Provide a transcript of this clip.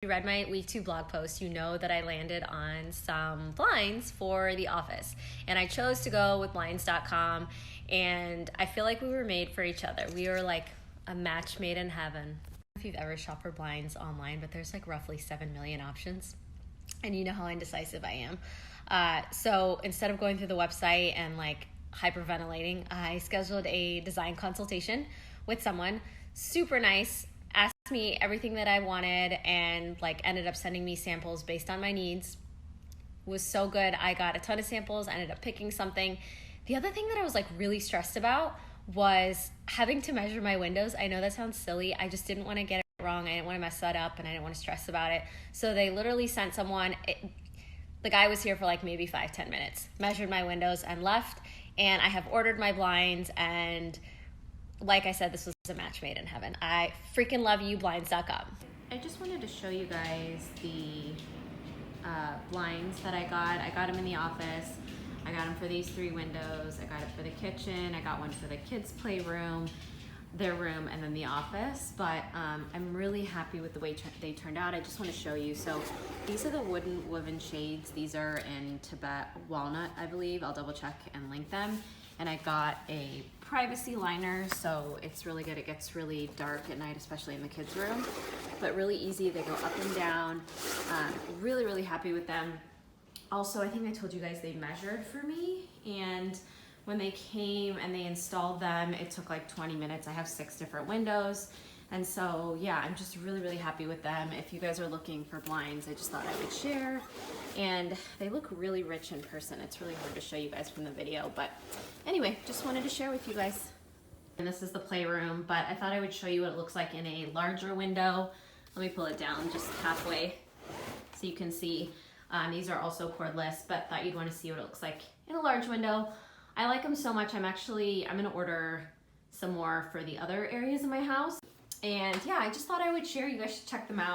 you read my week 2 blog post, you know that I landed on some blinds for the office. And I chose to go with Blinds.com, and I feel like we were made for each other. We were like a match made in heaven. I don't know if you've ever shopped for blinds online, but there's like roughly 7 million options. And you know how indecisive I am. So instead of going through the website and like hyperventilating, I scheduled a design consultation with someone super nice, asked me everything that I wanted, and like ended up sending me samples based on my needs. It was so good. I got a ton of samples, ended up picking something. The other thing that I was like really stressed about was having to measure my windows. I know that sounds silly. I just didn't want to get it wrong. I didn't want to mess that up, and I didn't want to stress about it. So they literally sent someone. The guy was here for like maybe 5-10 minutes, measured my windows and left. And I have ordered my blinds, and like I said, this was a match made in heaven. I freaking love you, Blinds.com. I just wanted to show you guys the blinds that I got. I got them in the office. I got them for these 3 windows. I got it for the kitchen. I got one for the kids' playroom, their room, and then the office. But I'm really happy with the way they turned out. I just want to show you. So these are the wooden woven shades. These are in Tibet walnut, I believe. I'll double check and link them. And I got a privacy liner, so it's really good. It gets really dark at night, especially in the kids' room, but really easy. They go up and down. Really, really happy with them. Also, I think I told you guys they measured for me, and when they came and they installed them, it took like 20 minutes. I have 6 different windows. And so, yeah, I'm just really, really happy with them. If you guys are looking for blinds, I just thought I would share. And they look really rich in person. It's really hard to show you guys from the video. But anyway, just wanted to share with you guys. And this is the playroom, but I thought I would show you what it looks like in a larger window. Let me pull it down just halfway so you can see. These are also cordless, but thought you'd want to see what it looks like in a large window. I like them so much. I'm gonna order some more for the other areas of my house. And yeah, I just thought I would share. You guys should check them out.